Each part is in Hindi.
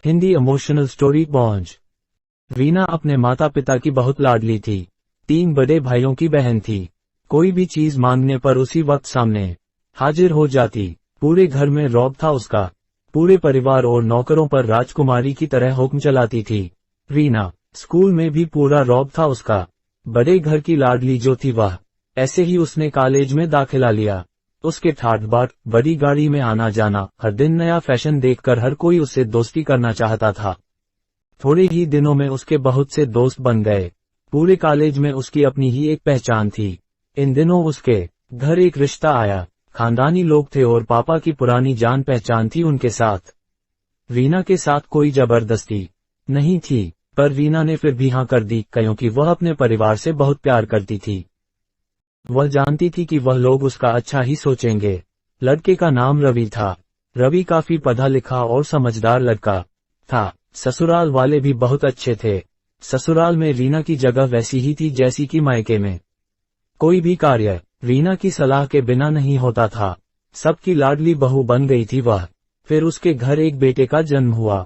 हिंदी इमोशनल स्टोरी पहुंच। रीना अपने माता पिता की बहुत लाडली थी। 3 बड़े भाइयों की बहन थी। कोई भी चीज मांगने पर उसी वक्त सामने हाजिर हो जाती। पूरे घर में रौब था उसका। पूरे परिवार और नौकरों पर राजकुमारी की तरह हुक्म चलाती थी। रीना स्कूल में भी पूरा रौब था उसका। बड़े घर की लाडली जो थी वह। ऐसे ही उसने कॉलेज में दाखिला लिया। उसके ठाठ बाट, बड़ी गाड़ी में आना जाना, हर दिन नया फैशन देखकर हर कोई उससे दोस्ती करना चाहता था। थोड़े ही दिनों में उसके बहुत से दोस्त बन गए। पूरे कॉलेज में उसकी अपनी ही एक पहचान थी। इन दिनों उसके घर एक रिश्ता आया। खानदानी लोग थे और पापा की पुरानी जान पहचान थी उनके साथ। रीना के साथ कोई जबरदस्ती नहीं थी, पर रीना ने फिर भी हाँ कर दी क्योंकि वह अपने परिवार से बहुत प्यार करती थी। वह जानती थी कि वह लोग उसका अच्छा ही सोचेंगे। लड़के का नाम रवि था। रवि काफी पढ़ा लिखा और समझदार लड़का था। ससुराल वाले भी बहुत अच्छे थे। ससुराल में रीना की जगह वैसी ही थी जैसी कि मायके में। कोई भी कार्य रीना की सलाह के बिना नहीं होता था। सबकी लाडली बहू बन गई थी वह। फिर उसके घर एक बेटे का जन्म हुआ।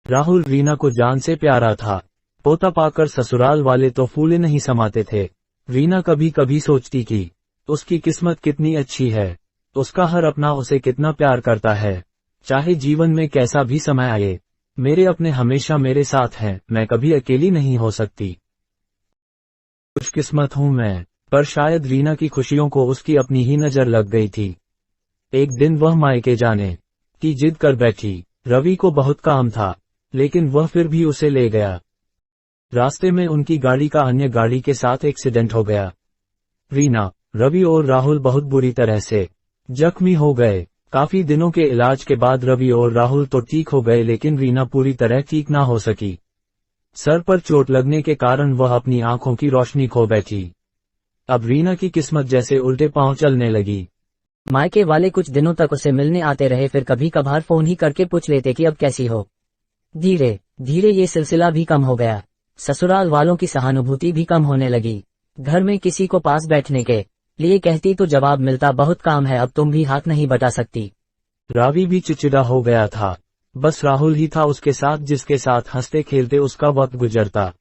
राहुल रीना को जान से प्यारा था। पोता पाकर ससुराल वाले तो फूले नहीं समाते थे। रीना कभी कभी सोचती कि उसकी किस्मत कितनी अच्छी है। उसका हर अपना उसे कितना प्यार करता है। चाहे जीवन में कैसा भी समय आए, मेरे अपने हमेशा मेरे साथ हैं, मैं कभी अकेली नहीं हो सकती। खुशकिस्मत हूं मैं। पर शायद रीना की खुशियों को उसकी अपनी ही नजर लग गई थी। एक दिन वह मायके जाने की जिद कर बैठी। रवि को बहुत काम था, लेकिन वह फिर भी उसे ले गया। रास्ते में उनकी गाड़ी का अन्य गाड़ी के साथ एक्सीडेंट हो गया। रीना, रवि और राहुल बहुत बुरी तरह से जख्मी हो गए। काफी दिनों के इलाज के बाद रवि और राहुल तो ठीक हो गए, लेकिन रीना पूरी तरह ठीक ना हो सकी। सर पर चोट लगने के कारण वह अपनी आंखों की रोशनी खो बैठी। अब रीना की किस्मत जैसे उल्टे पांव चलने लगी। मायके वाले कुछ दिनों तक उसे मिलने आते रहे, फिर कभी कभार फोन ही करके पूछ लेते कि अब कैसी हो। धीरे धीरे ये सिलसिला भी कम हो गया। ससुराल वालों की सहानुभूति भी कम होने लगी। घर में किसी को पास बैठने के लिए कहती तो जवाब मिलता, बहुत काम है, अब तुम भी हाथ नहीं बटा सकती। रावी भी चिड़चिड़ा हो गया था। बस राहुल ही था उसके साथ, जिसके साथ हंसते खेलते उसका वक्त गुजरता।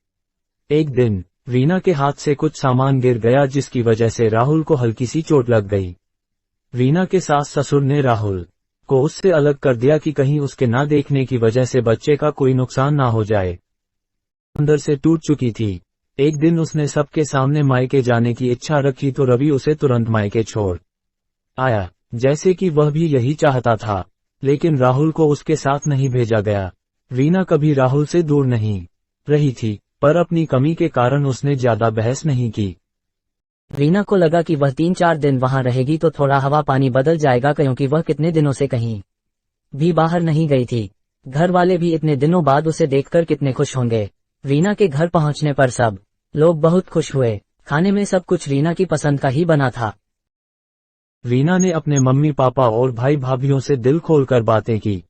एक दिन रीना के हाथ से कुछ सामान गिर गया, जिसकी वजह से राहुल को हल्की सी चोट लग गई। रीना के सास ससुर ने राहुल को उससे अलग कर दिया कि कहीं उसके ना देखने की वजह से बच्चे का कोई नुकसान ना हो जाए। अंदर से टूट चुकी थी। एक दिन उसने सबके सामने मायके जाने की इच्छा रखी तो रवि उसे तुरंत मायके छोड़ आया, जैसे कि वह भी यही चाहता था। लेकिन राहुल को उसके साथ नहीं भेजा गया। रीना कभी राहुल से दूर नहीं रही थी, पर अपनी कमी के कारण उसने ज्यादा बहस नहीं की। रीना को लगा कि वह 3-4 दिन वहां रहेगी तो थोड़ा हवा पानी बदल जाएगा, क्योंकि वह कितने दिनों से कहीं भी बाहर नहीं गई थी। घर वाले भी इतने दिनों बाद उसे देखकर कितने खुश होंगे। रीना के घर पहुंचने पर सब लोग बहुत खुश हुए। खाने में सब कुछ रीना की पसंद का ही बना था। रीना ने अपने मम्मी पापा और भाई भाभीयों से दिल खोलकर बातें की।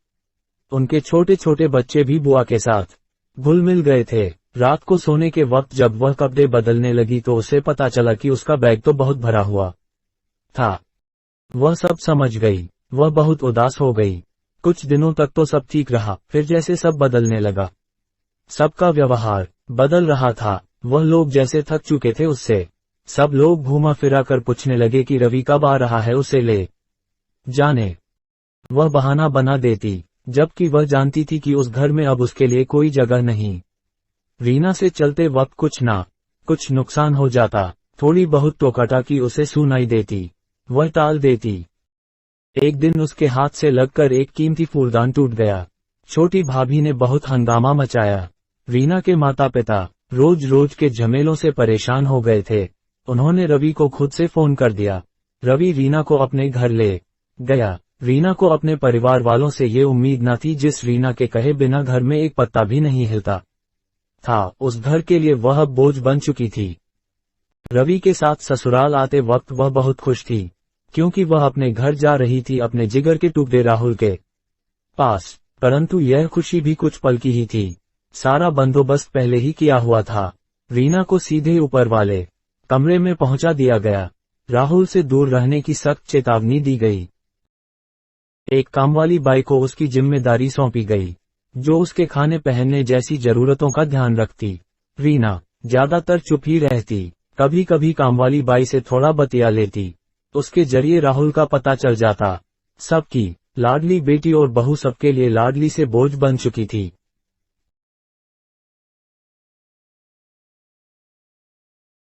उनके छोटे छोटे बच्चे भी बुआ के साथ घुल मिल गए थे। रात को सोने के वक्त जब वह कपड़े बदलने लगी तो उसे पता चला कि उसका बैग तो बहुत भरा हुआ था। वह सब समझ गई। वह बहुत उदास हो गई। कुछ दिनों तक तो सब ठीक रहा, फिर जैसे सब बदलने लगा। सबका व्यवहार बदल रहा था। वह लोग जैसे थक चुके थे उससे। सब लोग घूमा फिरा कर पूछने लगे कि रवि कब आ रहा है उसे ले जाने। वह बहाना बना देती, जबकि वह जानती थी कि उस घर में अब उसके लिए कोई जगह नहीं। रीना से चलते वक्त कुछ नुकसान हो जाता, थोड़ी बहुत टोकाटाकी उसे सुनाई देती, वह टाल देती। एक दिन उसके हाथ से लगकर एक कीमती फूलदान टूट गया। छोटी भाभी ने बहुत हंगामा मचाया। रीना के माता पिता रोज रोज के झमेलों से परेशान हो गए थे। उन्होंने रवि को खुद से फोन कर दिया। रवि रीना को अपने घर ले गया। रीना को अपने परिवार वालों से ये उम्मीद न थी, जिस रीना के कहे बिना घर में एक पत्ता भी नहीं हिलता था, उस घर के लिए वह अब बोझ बन चुकी थी। रवि के साथ ससुराल आते वक्त वह बहुत खुश थी, क्योंकि वह अपने घर जा रही थी, अपने जिगर के टुकड़े राहुल के पास। परंतु यह खुशी भी कुछ पल की ही थी। सारा बंदोबस्त पहले ही किया हुआ था। रीना को सीधे ऊपर वाले कमरे में पहुंचा दिया गया। राहुल से दूर रहने की सख्त चेतावनी दी गई। एक कामवाली बाई को उसकी जिम्मेदारी सौंपी गई। जो उसके खाने पहनने जैसी जरूरतों का ध्यान रखती। रीना ज्यादातर चुप ही रहती, कभी कभी कामवाली बाई से थोड़ा बतिया लेती। उसके जरिए राहुल का पता चल जाता। सबकी लाडली बेटी और बहू सबके लिए लाडली से बोझ बन चुकी थी।